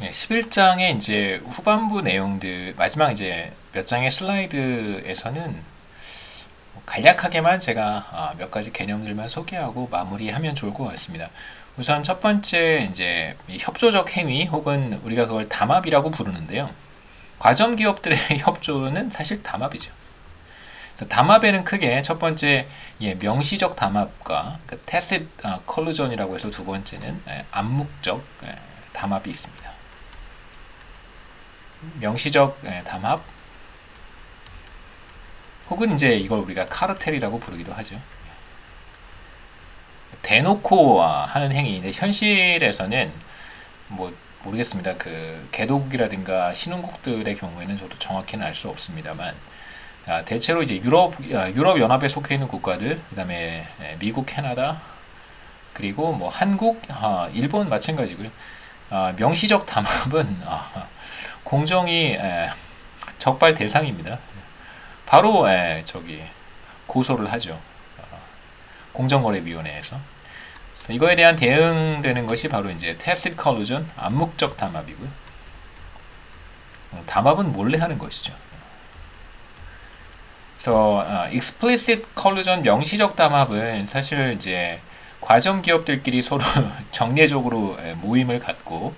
11장의 이제 후반부 내용들, 마지막 이제 몇 장의 슬라이드에서는 간략하게만 제가 몇 가지 개념들만 소개하고 마무리하면 좋을 것 같습니다. 우선 첫 번째 이제 협조적 행위 혹은 우리가 그걸 담합이라고 부르는데요. 과점 기업들의 협조는 사실 담합이죠. 담합에는 크게 첫 번째 명시적 담합과 그 tacit collusion이라고 해서 두 번째는 암묵적 담합이 있습니다. 명시적 담합 혹은 이제 이걸 우리가 카르텔이라고 부르기도 하죠. 대놓고 하는 행위인데 현실에서는 뭐 모르겠습니다. 그 개도국이라든가 신흥국들의 경우에는 저도 정확히는 알 수 없습니다만 대체로 이제 유럽 연합에 속해 있는 국가들, 그다음에 미국, 캐나다, 그리고 뭐 한국, 일본 마찬가지고요. 명시적 담합은 공정이 적발 대상입니다. 바로 저기 고소를 하죠. 공정거래위원회에서. 이거에 대한 대응되는 것이 바로 이제 tacit collusion, 암묵적 담합이고요. 담합은 몰래 하는 것이죠. 그래서 explicit collusion, 명시적 담합은 사실 이제 과점 기업들끼리 서로 정례적으로 모임을 갖고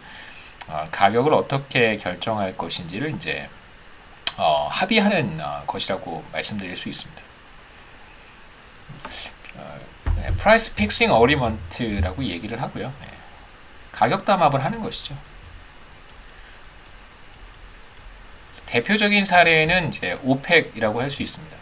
가격을 어떻게 결정할 것인지를 이제 합의하는 것이라고 말씀드릴 수 있습니다. Price Fixing Agreement라고 얘기를 하고요. 가격 담합을 하는 것이죠. 대표적인 사례는 이제 오펙이라고 할 수 있습니다.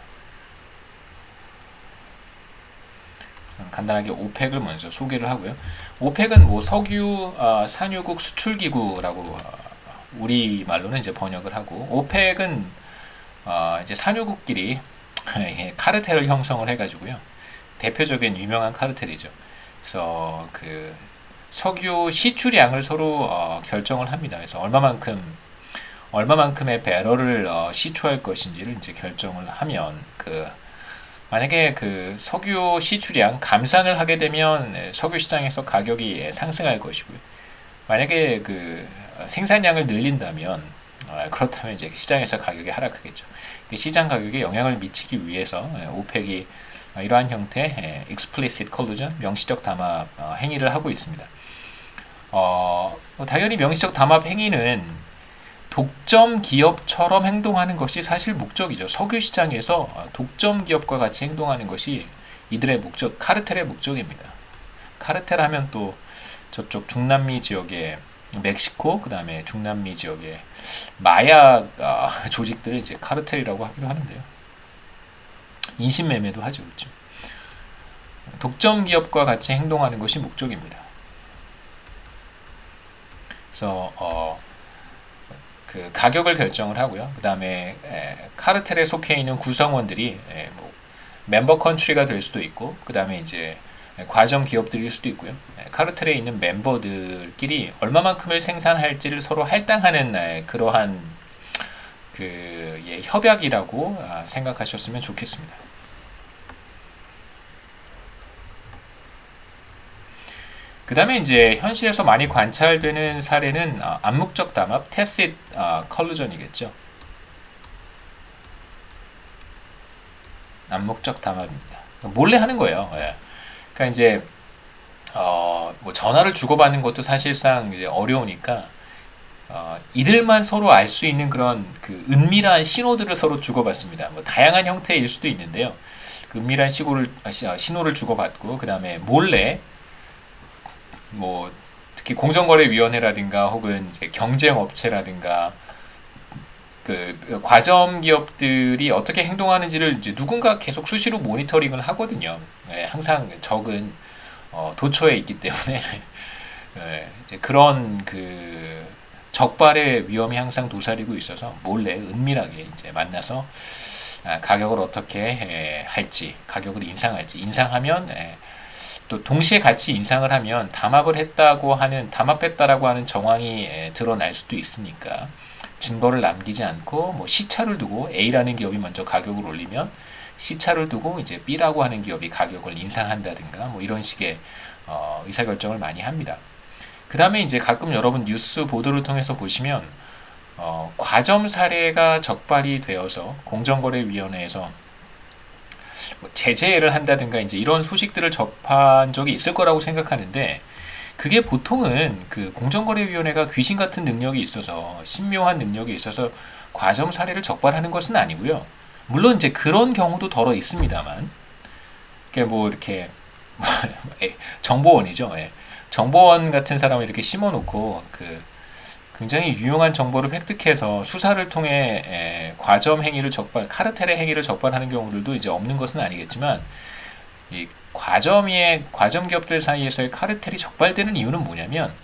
간단하게 오펙을 먼저 소개를 하고요. 오펙은 뭐 석유 산유국 수출기구라고 우리 말로는 이제 번역을 하고, 오펙은 이제 산유국끼리 카르텔을 형성을 해가지고요. 대표적인 유명한 카르텔이죠. 그래서 그 석유 시추량을 서로 결정을 합니다. 그래서 얼마만큼의 배럴을 시추할 것인지를 이제 결정을 하면 만약에 그 석유 시추량 감산을 하게 되면 석유 시장에서 가격이 상승할 것이고요. 만약에 그 생산량을 늘린다면 그렇다면 이제 시장에서 가격이 하락하겠죠. 시장 가격에 영향을 미치기 위해서 오펙이 이러한 형태의 explicit collusion, 명시적 담합 행위를 하고 있습니다. 당연히 명시적 담합 행위는 독점 기업처럼 행동하는 것이 사실 목적이죠. 석유 시장에서 독점 기업과 같이 행동하는 것이 이들의 목적, 카르텔의 목적입니다. 카르텔 하면 또 저쪽 중남미 지역의 멕시코, 그 다음에 중남미 지역의 마약 조직들을 이제 카르텔이라고 하기도 하는데요. 인신매매도 하죠, 그렇죠? 독점 기업과 같이 행동하는 것이 목적입니다. 그래서 그 가격을 결정을 하고요. 그 다음에 카르텔에 속해 있는 구성원들이 뭐 멤버 컨트리가 될 수도 있고, 그 다음에 이제 과점 기업들일 수도 있고요. 카르텔에 있는 멤버들끼리 얼마만큼을 생산할지를 서로 할당하는 그러한 협약이라고 생각하셨으면 좋겠습니다. 그 다음에 이제 현실에서 많이 관찰되는 사례는 암묵적 담합, tacit collusion이겠죠. 암묵적 담합입니다. 몰래 하는 거예요. 그러니까 이제 뭐 전화를 주고받는 것도 사실상 이제 어려우니까 이들만 서로 알 수 있는 그런 그 은밀한 신호들을 서로 주고받습니다. 뭐 다양한 형태일 수도 있는데요. 그 은밀한 신호를 주고받고, 그 다음에 몰래 뭐 특히 공정거래위원회라든가 혹은 이제 경쟁업체라든가 그 과점 기업들이 어떻게 행동하는지를 이제 누군가 계속 수시로 모니터링을 하거든요. 항상 적은 도처에 있기 때문에 이제 그런 그 적발의 위험이 항상 도사리고 있어서 몰래 은밀하게 이제 만나서 가격을 어떻게 할지, 가격을 인상하면 또 동시에 같이 인상을 하면 담합했다라고 하는 정황이 드러날 수도 있으니까 증거를 남기지 않고 뭐 시차를 두고 A라는 기업이 먼저 가격을 올리면 시차를 두고 이제 B라고 하는 기업이 가격을 인상한다든가 뭐 이런 식의 의사결정을 많이 합니다. 그 다음에 이제 가끔 여러분 뉴스 보도를 통해서 보시면 과점 사례가 적발이 되어서 공정거래위원회에서 뭐 제재를 한다든가 이제 이런 소식들을 접한 적이 있을 거라고 생각하는데, 그게 보통은 그 공정거래위원회가 귀신 같은 능력이 있어서, 신묘한 능력이 있어서 과점 사례를 적발하는 것은 아니고요. 물론 이제 그런 경우도 덜어 있습니다만, 그게 뭐 이렇게 정보원이죠. 예. 정보원 같은 사람을 이렇게 심어놓고 그 굉장히 유용한 정보를 획득해서 수사를 통해 과점 행위를 적발, 카르텔의 행위를 적발하는 경우들도 이제 없는 것은 아니겠지만, 이 과점 기업들 사이에서의 카르텔이 적발되는 이유는 뭐냐면,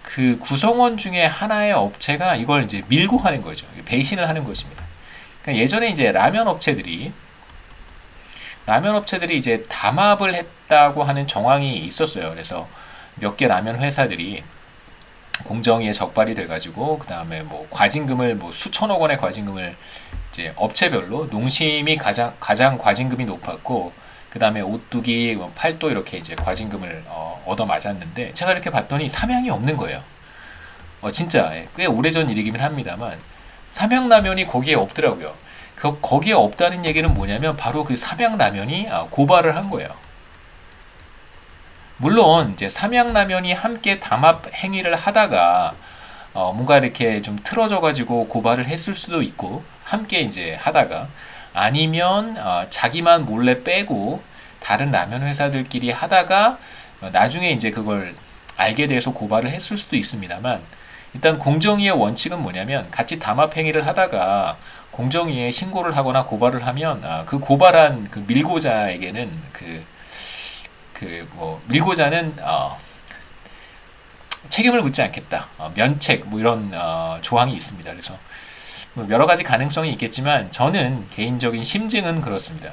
그 구성원 중에 하나의 업체가 이걸 이제 밀고 하는 거죠. 배신을 하는 것입니다. 그러니까 예전에 이제 라면 업체들이 이제 담합을 했다고 하는 정황이 있었어요. 그래서 몇 개 라면 회사들이 공정위에 적발이 돼가지고, 그 다음에 뭐 과징금을 뭐 수천억 원의 과징금을 이제 업체별로, 농심이 가장 과징금이 높았고, 그 다음에 오뚜기, 뭐 팔도 이렇게 이제 과징금을 얻어 맞았는데, 제가 이렇게 봤더니 삼양이 없는 거예요. 진짜 꽤 오래전 일이긴 합니다만 삼양라면이 거기에 없더라고요. 거기에 없다는 얘기는 뭐냐면 바로 그 삼양라면이 고발을 한 거예요. 물론 이제 삼양라면이 함께 담합 행위를 하다가 뭔가 이렇게 좀 틀어져 가지고 고발을 했을 수도 있고, 함께 이제 하다가, 아니면 자기만 몰래 빼고 다른 라면 회사들끼리 하다가 나중에 이제 그걸 알게 돼서 고발을 했을 수도 있습니다만, 일단 공정위의 원칙은 뭐냐면, 같이 담합 행위를 하다가 공정위에 신고를 하거나 고발을 하면 그 고발한 그 밀고자에게는 밀고자는 책임을 묻지 않겠다, 면책 뭐 이런 조항이 있습니다. 그래서 뭐 여러 가지 가능성이 있겠지만 저는 개인적인 심증은 그렇습니다.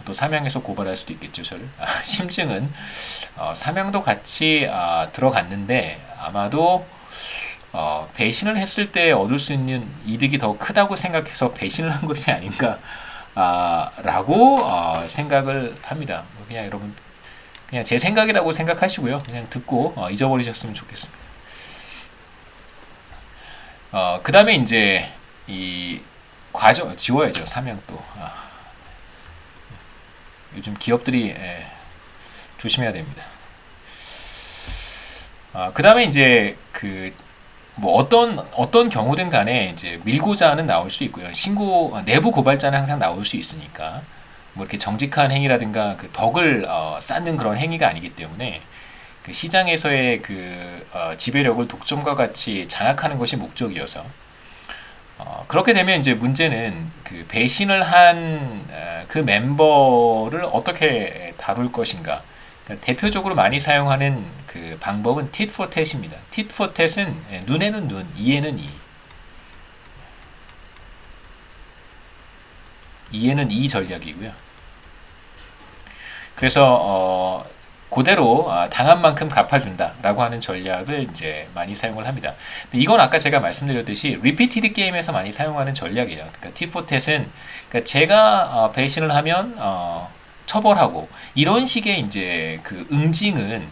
또 삼양에서 고발할 수도 있겠죠, 저를. 심증은 삼양도 같이 들어갔는데 아마도 배신을 했을 때 얻을 수 있는 이득이 더 크다고 생각해서 배신을 한 것이 아닌가 라고 생각을 합니다. 그냥 여러분 그냥 제 생각이라고 생각하시고요. 그냥 듣고 잊어버리셨으면 좋겠습니다. 그 다음에 이제 이 과정 지워야죠. 삼양 또 요즘 기업들이 조심해야 됩니다. 그 다음에 이제 뭐 어떤 경우든 간에 이제 밀고자는 나올 수 있고요. 내부 고발자는 항상 나올 수 있으니까, 뭐 이렇게 정직한 행위라든가 그 덕을 쌓는 그런 행위가 아니기 때문에 그 시장에서의 지배력을 독점과 같이 장악하는 것이 목적이어서, 그렇게 되면 이제 문제는 그 배신을 한 그 멤버를 어떻게 다룰 것인가. 그러니까 대표적으로 많이 사용하는 그 방법은 tit for tat입니다. tit for tat은 눈에는 눈, 이에는 이. 이에는 이 전략이고요. 그래서 그대로 당한 만큼 갚아준다라고 하는 전략을 이제 많이 사용을 합니다. 근데 이건 아까 제가 말씀드렸듯이 리피티드 게임에서 많이 사용하는 전략이에요. 그러니까 tit for tat은 그러니까 제가 배신을 하면 처벌하고, 이런 식의 이제 그 응징은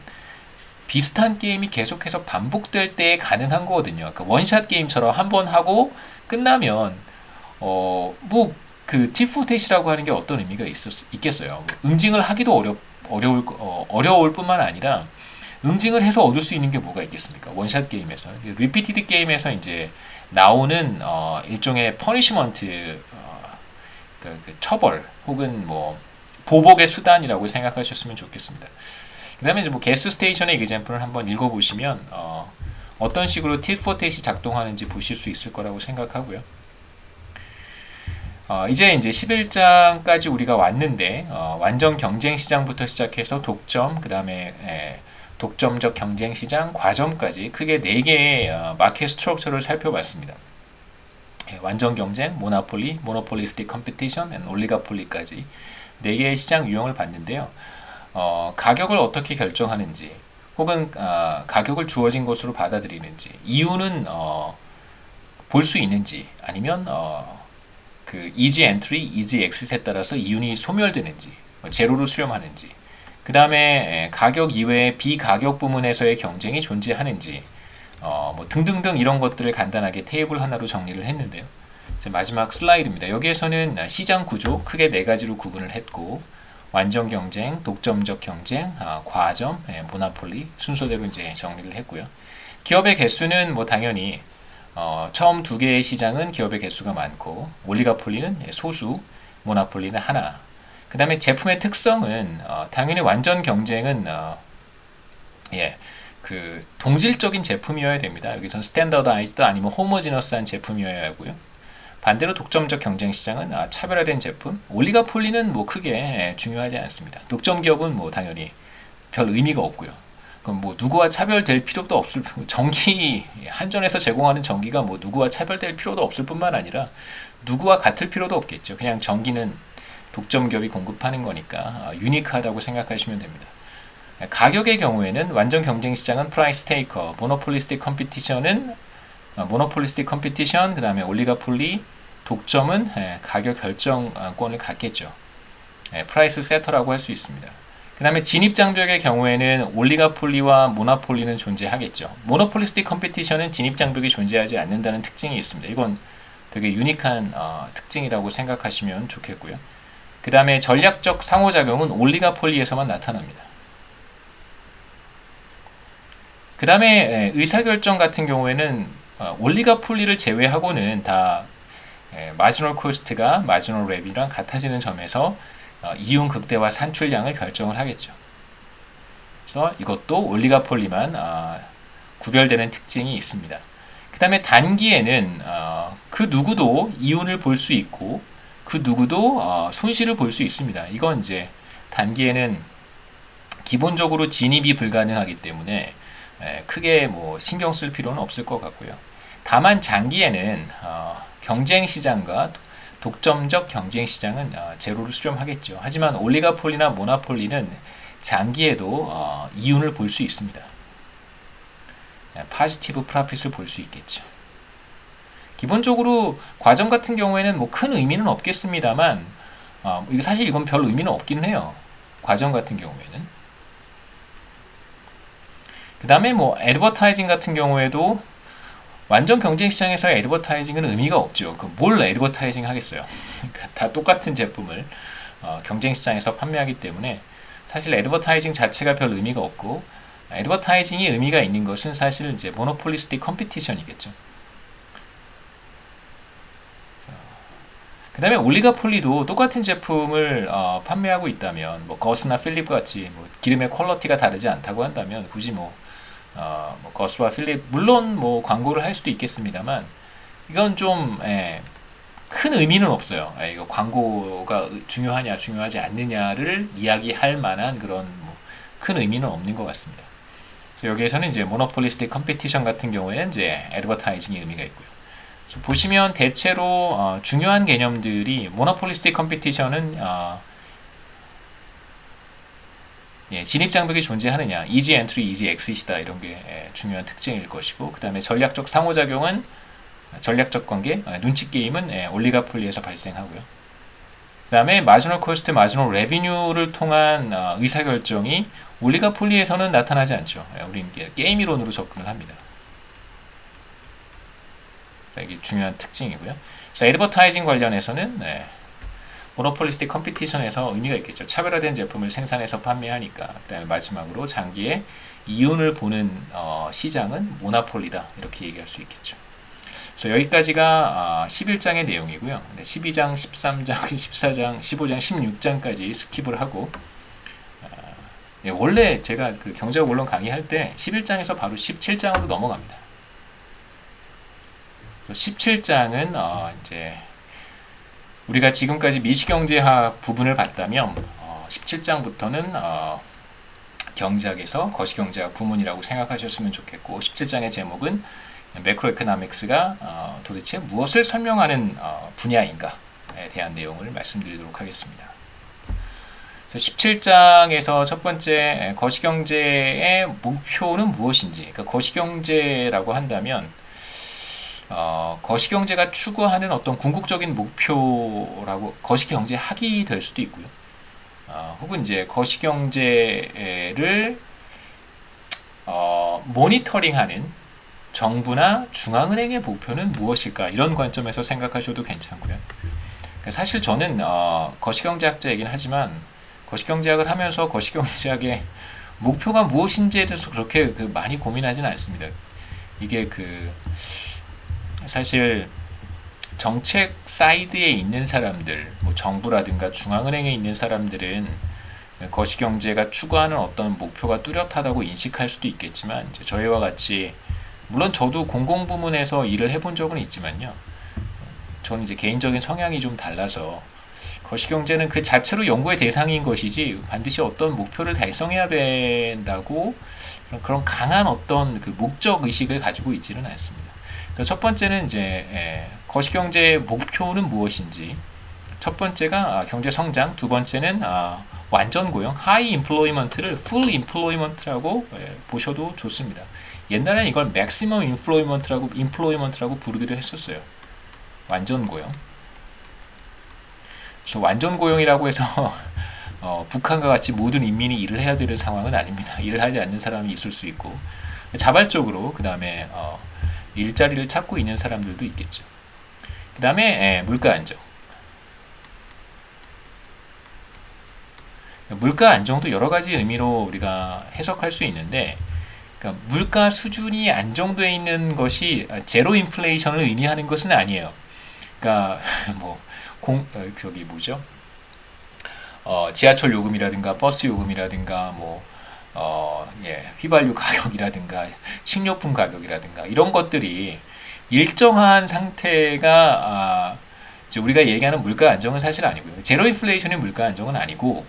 비슷한 게임이 계속해서 반복될 때 가능한 거거든요. 그러니까 원샷 게임처럼 한 번 하고 끝나면 뭐 그 티포테이시라고 하는 게 어떤 의미가 있겠어요. 응징을 하기도 어려울 뿐만 아니라 응징을 해서 얻을 수 있는 게 뭐가 있겠습니까? 원샷 게임에서. 리피티드 게임에서 이제 나오는 일종의 퍼니시먼트, 그 처벌 혹은 뭐 보복의 수단이라고 생각하셨으면 좋겠습니다. 그 다음에 이제 뭐 게스 스테이션의 example을 한번 읽어보시면 어떤 식으로 tit for tat이 작동하는지 보실 수 있을 거라고 생각하고요. 이제 11장까지 우리가 왔는데 완전 경쟁 시장부터 시작해서 독점, 그 다음에 독점적 경쟁 시장, 과점까지 크게 4개의 마켓 스트럭처를 살펴봤습니다. 완전 경쟁, 모노폴리, 모노폴리스틱 컴피티션, 올리가폴리까지 4개의 시장 유형을 봤는데요. 가격을 어떻게 결정하는지, 혹은 가격을 주어진 것으로 받아들이는지, 이유는 볼 수 있는지, 아니면 그 easy entry, easy exit에 따라서 이윤이 소멸되는지, 제로로 수렴하는지, 그 다음에 가격 이외에 비가격 부문에서의 경쟁이 존재하는지, 뭐 등등등 이런 것들을 간단하게 테이블 하나로 정리를 했는데요. 이제 마지막 슬라이드입니다. 여기에서는 시장 구조 크게 네 가지로 구분을 했고, 완전 경쟁, 독점적 경쟁, 과점, 모나폴리 순서대로 이제 정리를 했고요. 기업의 개수는 뭐 당연히 처음 두 개의 시장은 기업의 개수가 많고, 올리가폴리는 소수, 모나폴리는 하나. 그 다음에 제품의 특성은 당연히 완전 경쟁은 그 동질적인 제품이어야 됩니다. 여기선 스탠더다이즈드 아니면 호모지너스한 제품이어야 하고요. 반대로 독점적 경쟁 시장은 차별화된 제품, 올리가폴리는 뭐 크게 중요하지 않습니다. 독점 기업은 뭐 당연히 별 의미가 없고요. 그럼 뭐 누구와 차별될 필요도 없을 전기 한전에서 제공하는 전기가 뭐 누구와 차별될 필요도 없을 뿐만 아니라 누구와 같을 필요도 없겠죠. 그냥 전기는 독점 기업이 공급하는 거니까 유니크하다고 생각하시면 됩니다. 가격의 경우에는 완전 경쟁 시장은 프라이스 테이커, 모노폴리스틱 컴피티션은 모노폴리스틱 컴피티션, 그 다음에 올리가폴리, 독점은 가격 결정권을 갖겠죠. 프라이스 세터라고 할 수 있습니다. 그 다음에 진입장벽의 경우에는 올리가폴리와 모노폴리는 존재하겠죠. 모노폴리스틱 컴피티션은 진입장벽이 존재하지 않는다는 특징이 있습니다. 이건 되게 유니크한 특징이라고 생각하시면 좋겠고요. 그 다음에 전략적 상호작용은 올리가폴리에서만 나타납니다. 그 다음에 의사결정 같은 경우에는 올리가폴리를 제외하고는 다 마지널 코스트가 마지널 랩이랑 같아지는 점에서 이윤 극대화 산출량을 결정을 하겠죠. 그래서 이것도 올리가폴리만 구별되는 특징이 있습니다. 그 다음에 단기에는 그 누구도 이윤을 볼 수 있고 그 누구도 손실을 볼 수 있습니다. 이건 이제 단기에는 기본적으로 진입이 불가능하기 때문에 크게 뭐 신경 쓸 필요는 없을 것 같고요. 다만 장기에는 경쟁 시장과 독점적 경쟁 시장은 제로를 수렴하겠죠. 하지만 올리가폴리나 모나폴리는 장기에도 이윤을 볼 수 있습니다. 파지티브 프라핏을 볼 수 있겠죠. 기본적으로 과점 같은 경우에는 뭐 큰 의미는 없겠습니다만 사실 이건 별 의미는 없기는 해요. 과점 같은 경우에는. 그 다음에 뭐 애드버타이징 같은 경우에도 완전 경쟁 시장에서의 애드버타이징은 의미가 없죠. 뭘 애드버타이징 하겠어요. 다 똑같은 제품을 경쟁 시장에서 판매하기 때문에 사실 애드버타이징 자체가 별 의미가 없고, 애드버타이징이 의미가 있는 것은 사실 이제 모노폴리스틱 컴피티션이겠죠. 그 다음에 올리가폴리도 똑같은 제품을 판매하고 있다면, 뭐 거스나 필립 같이 뭐 기름의 퀄리티가 다르지 않다고 한다면 굳이 뭐 거스와 필립 물론 뭐 광고를 할 수도 있겠습니다만 이건 좀 큰 의미는 없어요. 이거 광고가 중요하냐 중요하지 않느냐를 이야기할 만한 그런 뭐 큰 의미는 없는 것 같습니다. 그래서 여기에서는 이제 모노폴리스틱 컴피티션 같은 경우에는 이제 애드버타이징이 의미가 있고요. 보시면 대체로 중요한 개념들이 모노폴리스틱 컴피티션은 진입장벽이 존재하느냐, 이지 엔트리, 이지 엑시트다 이런 게 중요한 특징일 것이고, 그 다음에 전략적 상호작용은 전략적 관계, 눈치 게임은 올리가폴리에서 발생하고요. 그 다음에 마지널 코스트, 마지널 레비뉴를 통한 의사결정이 올리가폴리에서는 나타나지 않죠. 우리는 게임 이론으로 접근을 합니다. 이게 중요한 특징이고요. 그래서 애드버타이징 관련해서는 모노폴리스틱 컴피티션에서 의미가 있겠죠. 차별화된 제품을 생산해서 판매하니까. 그 다음에 마지막으로 장기에 이윤을 보는 시장은 모노폴리다 이렇게 얘기할 수 있겠죠. 그래서 여기까지가 11장의 내용이고요. 12장, 13장, 14장, 15장, 16장까지 스킵을 하고 원래 제가 그 경제학 원론 강의할 때 11장에서 바로 17장으로 넘어갑니다. 17장은 이제 우리가 지금까지 미시경제학 부분을 봤다면 17장부터는 경제학에서 거시경제학 부문이라고 생각하셨으면 좋겠고, 17장의 제목은 매크로에코노믹스가 도대체 무엇을 설명하는 분야인가에 대한 내용을 말씀드리도록 하겠습니다. 17장에서 첫 번째 거시경제의 목표는 무엇인지, 그러니까 거시경제라고 한다면 거시경제가 추구하는 어떤 궁극적인 목표라고 거시경제학이 될 수도 있고요. 혹은 이제 거시경제를 모니터링하는 정부나 중앙은행의 목표는 무엇일까? 이런 관점에서 생각하셔도 괜찮고요. 사실 저는 거시경제학자이긴 하지만 거시경제학을 하면서 거시경제학의 목표가 무엇인지에 대해서 그렇게 많이 고민하지는 않습니다. 이게 사실 정책 사이드에 있는 사람들, 뭐 정부라든가 중앙은행에 있는 사람들은 거시경제가 추구하는 어떤 목표가 뚜렷하다고 인식할 수도 있겠지만 저희와 같이 물론 저도 공공부문에서 일을 해본 적은 있지만요. 저는 이제 개인적인 성향이 좀 달라서 거시경제는 그 자체로 연구의 대상인 것이지 반드시 어떤 목표를 달성해야 된다고 그런 강한 어떤 목적 의식을 가지고 있지는 않습니다. 첫 번째는 이제 거시경제의 목표는 무엇인지, 첫 번째가 경제 성장, 두 번째는 완전 고용, 하이 인플로이먼트를 풀 인플로이먼트라고 보셔도 좋습니다. 옛날에는 이걸 맥시멈 인플로이먼트라고 부르기도 했었어요. 완전 고용. 그래서 완전 고용이라고 해서 북한과 같이 모든 인민이 일을 해야 되는 상황은 아닙니다. 일을 하지 않는 사람이 있을 수 있고 자발적으로 그 다음에 일자리를 찾고 있는 사람들도 있겠죠. 그 다음에 물가 안정. 물가 안정도 여러 가지 의미로 우리가 해석할 수 있는데 그러니까 물가 수준이 안정되어 있는 것이 제로 인플레이션을 의미하는 것은 아니에요. 그러니까 저기 뭐죠? 지하철 요금이라든가 버스 요금이라든가 휘발유 가격이라든가 식료품 가격이라든가 이런 것들이 일정한 상태가 이제 우리가 얘기하는 물가 안정은 사실 아니고요. 제로 인플레이션의 물가 안정은 아니고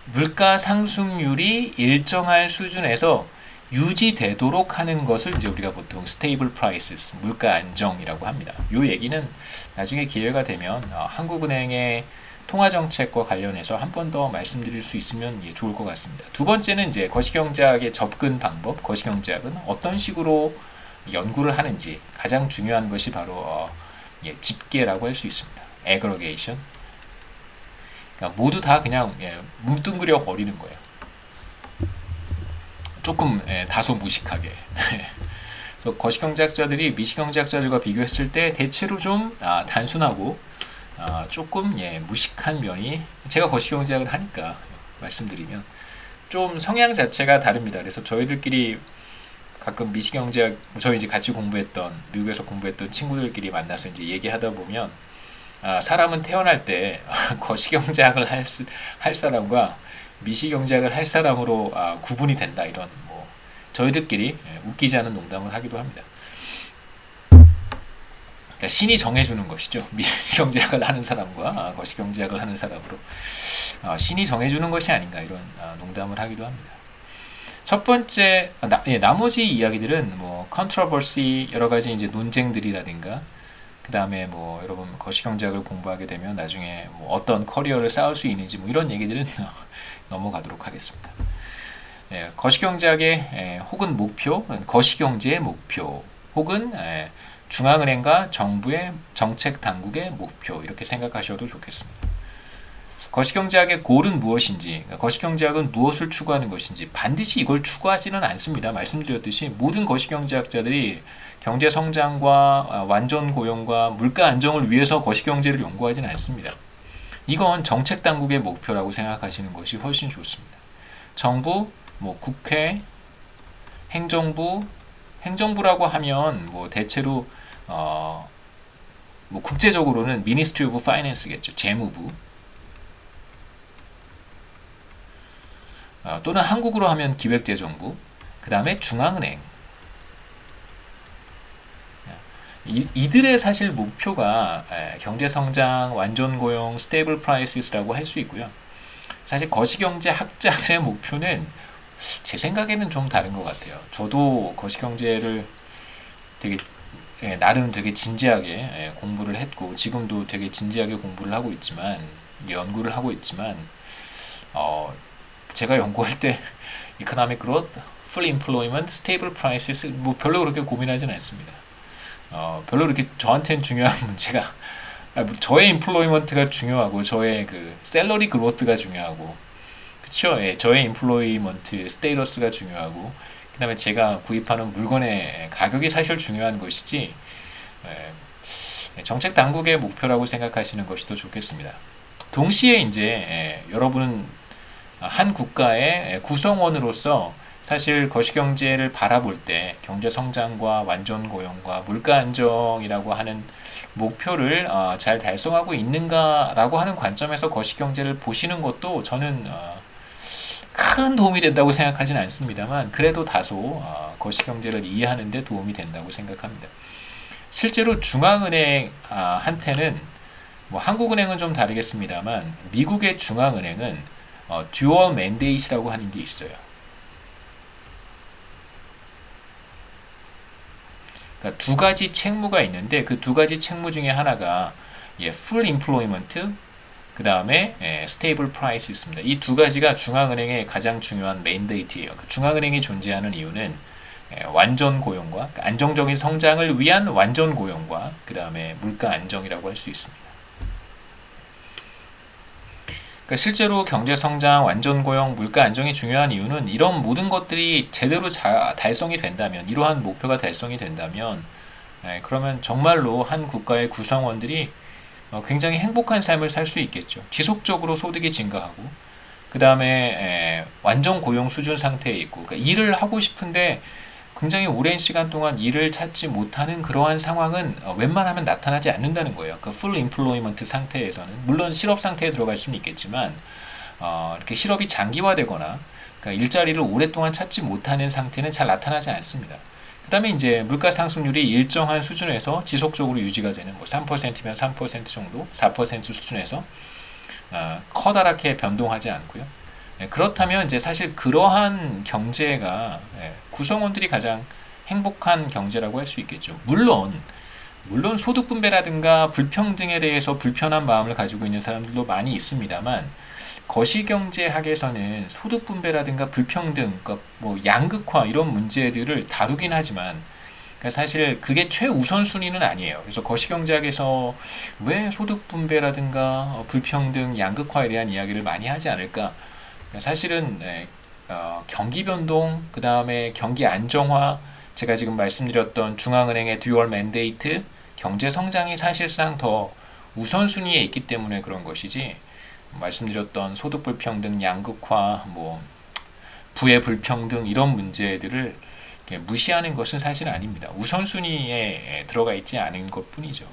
물가 상승률이 일정한 수준에서 유지되도록 하는 것을 이제 우리가 보통 stable prices, 물가 안정이라고 합니다. 이 얘기는 나중에 기회가 되면 한국은행의 통화정책과 관련해서 한 번 더 말씀드릴 수 있으면 좋을 것 같습니다. 두 번째는 이제 거시경제학의 접근 방법, 거시경제학은 어떤 식으로 연구를 하는지 가장 중요한 것이 바로 집계라고 할 수 있습니다. aggregation. 그러니까 모두 다 그냥 뭉뚱그려 버리는 거예요. 조금 다소 무식하게. 그래서 거시경제학자들이 미시경제학자들과 비교했을 때 대체로 좀 단순하고 조금 무식한 면이 제가 거시경제학을 하니까 말씀드리면 좀 성향 자체가 다릅니다. 그래서 저희들끼리 가끔 미시경제학 저희 이제 같이 공부했던 미국에서 공부했던 친구들끼리 만나서 이제 얘기하다 보면 사람은 태어날 때 거시경제학을 할 사람과 미시경제학을 할 사람으로 구분이 된다 이런 저희들끼리 웃기지 않은 농담을 하기도 합니다. 그러니까 신이 정해주는 것이죠. 미시경제학을 하는 사람과 거시경제학을 하는 사람으로 신이 정해주는 것이 아닌가 이런 농담을 하기도 합니다. 첫 번째 나머지 이야기들은 컨트로버시 여러 가지 이제 논쟁들이라든가 그 다음에 여러분 거시경제학을 공부하게 되면 나중에 어떤 커리어를 쌓을 수 있는지 이런 얘기들은 넘어가도록 하겠습니다. 거시경제학의 혹은 목표, 거시경제의 목표 혹은 중앙은행과 정부의 정책 당국의 목표 이렇게 생각하셔도 좋겠습니다. 거시경제학의 골은 무엇인지, 거시경제학은 무엇을 추구하는 것인지 반드시 이걸 추구하지는 않습니다. 말씀드렸듯이 모든 거시경제학자들이 경제 성장과 완전 고용과 물가 안정을 위해서 거시경제를 연구하지는 않습니다. 이건 정책 당국의 목표라고 생각하시는 것이 훨씬 좋습니다. 정부, 국회, 행정부라고 하면 대체로 국제적으로는 Ministry of Finance겠죠. 재무부. 또는 한국으로 하면 기획재정부. 그 다음에 중앙은행. 이들의 사실 목표가 경제성장, 완전고용, 스테이블 프라이시스라고 할 수 있고요. 사실 거시경제 학자들의 목표는 제 생각에는 좀 다른 것 같아요. 저도 거시경제를 나름 되게 진지하게 공부를 했고 지금도 되게 진지하게 공부를 하고 있지만 연구를 하고 있지만 제가 연구할 때 Economic Growth, Full Employment, Stable Prices 별로 그렇게 고민하지는 않습니다. 별로 그렇게 저한테는 중요한 문제가 저의 인플로이먼트가 중요하고 저의 샐러리 그로스가 중요하고 그쵸? 저의 인플로이먼트 스테이터스가 중요하고 그다음에 제가 구입하는 물건의 가격이 사실 중요한 것이지 정책 당국의 목표라고 생각하시는 것이 더 좋겠습니다. 동시에 이제 여러분은 한 국가의 구성원으로서 사실 거시경제를 바라볼 때 경제 성장과 완전 고용과 물가 안정이라고 하는 목표를 잘 달성하고 있는가라고 하는 관점에서 거시경제를 보시는 것도 저는 큰 도움이 된다고 생각하지는 않습니다만 그래도 다소 거시경제를 이해하는 데 도움이 된다고 생각합니다. 실제로 중앙은행 한테는 뭐 한국은행은 좀 다르겠습니다만 미국의 중앙은행은 듀얼 맨데이트라고 하는 게 있어요. 그러니까 두 가지 책무가 있는데 그 두 가지 책무 중에 하나가 full employment 그 다음에 stable price 있습니다. 이 두 가지가 중앙은행의 가장 중요한 맨데이트예요. 중앙은행이 존재하는 이유는 완전 고용과 안정적인 성장을 위한 완전 고용과 그 다음에 물가 안정이라고 할 수 있습니다. 그러니까 실제로 경제 성장, 완전 고용, 물가 안정이 중요한 이유는 이런 모든 것들이 제대로 달성이 된다면, 이러한 목표가 달성이 된다면, 그러면 정말로 한 국가의 구성원들이 굉장히 행복한 삶을 살 수 있겠죠. 지속적으로 소득이 증가하고, 그 다음에 완전 고용 수준 상태에 있고, 그러니까 일을 하고 싶은데 굉장히 오랜 시간 동안 일을 찾지 못하는 그러한 상황은 웬만하면 나타나지 않는다는 거예요. 그 full employment 상태에서는 물론 실업 상태에 들어갈 수는 있겠지만 이렇게 실업이 장기화되거나 그러니까 일자리를 오랫동안 찾지 못하는 상태는 잘 나타나지 않습니다. 그 다음에 이제 물가 상승률이 일정한 수준에서 지속적으로 유지가 되는 뭐 3%면 3% 정도, 4% 수준에서 커다랗게 변동하지 않고요. 그렇다면 이제 사실 그러한 경제가 구성원들이 가장 행복한 경제라고 할 수 있겠죠. 물론 소득 분배라든가 불평등에 대해서 불편한 마음을 가지고 있는 사람들도 많이 있습니다만 거시경제학에서는 소득 분배라든가 불평등, 그러니까 뭐 양극화 이런 문제들을 다루긴 하지만 사실 그게 최우선 순위는 아니에요. 그래서 거시경제학에서 왜 소득 분배라든가 불평등, 양극화에 대한 이야기를 많이 하지 않을까? 사실은 경기 변동, 그 다음에 경기 안정화, 제가 지금 말씀드렸던 중앙은행의 듀얼 맨데이트, 경제 성장이 사실상 더 우선순위에 있기 때문에 그런 것이지 말씀드렸던 소득 불평등, 양극화, 뭐 부의 불평등 이런 문제들을 무시하는 것은 사실 아닙니다. 우선순위에 들어가 있지 않은 것뿐이죠.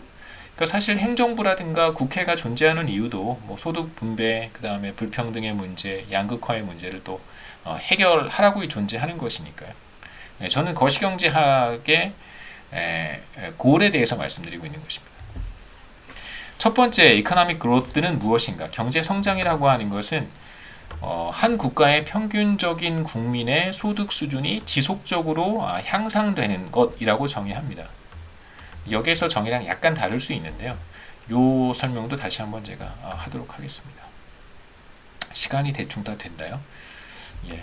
그러니까 사실 행정부라든가 국회가 존재하는 이유도 뭐 소득 분배, 그 다음에 불평등의 문제, 양극화의 문제를 또 해결하라고 존재하는 것이니까요. 저는 거시경제학의 골에 대해서 말씀드리고 있는 것입니다. 첫 번째, 이코노믹 그로스는 무엇인가? 경제 성장이라고 하는 것은 한 국가의 평균적인 국민의 소득 수준이 지속적으로 향상되는 것이라고 정의합니다. 여기에서 정의랑 약간 다를 수 있는데요. 요 설명도 다시 한번 제가 하도록 하겠습니다. 시간이 대충 다 됐나요? 예.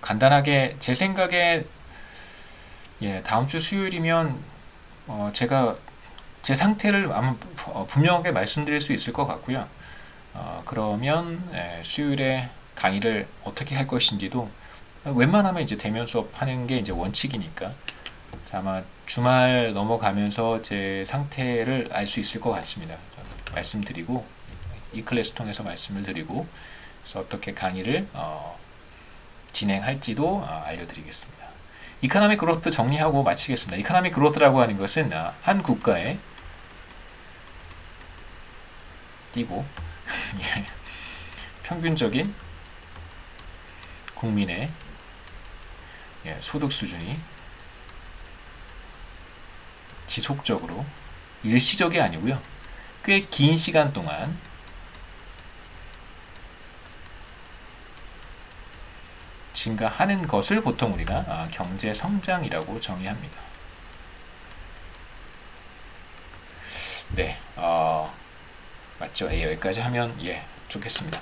간단하게 제 생각에 다음 주 수요일이면 제가 제 상태를 아마 분명하게 말씀드릴 수 있을 것 같고요. 그러면 수요일에 강의를 어떻게 할 것인지도 웬만하면 이제 대면 수업하는 게 이제 원칙이니까 아마 주말 넘어가면서 제 상태를 알 수 있을 것 같습니다. 말씀드리고 이 클래스 통해서 말씀을 드리고 그래서 어떻게 강의를 진행할지도 알려드리겠습니다. 이코노믹 그로스 정리하고 마치겠습니다. 이코노믹 그로스라고 하는 것은 한 국가의 띄고 평균적인 국민의 소득 수준이 지속적으로 일시적이 아니고요. 꽤 긴 시간 동안 증가하는 것을 보통 우리가 경제 성장이라고 정의합니다. 네, 맞죠? 여기까지 하면 좋겠습니다.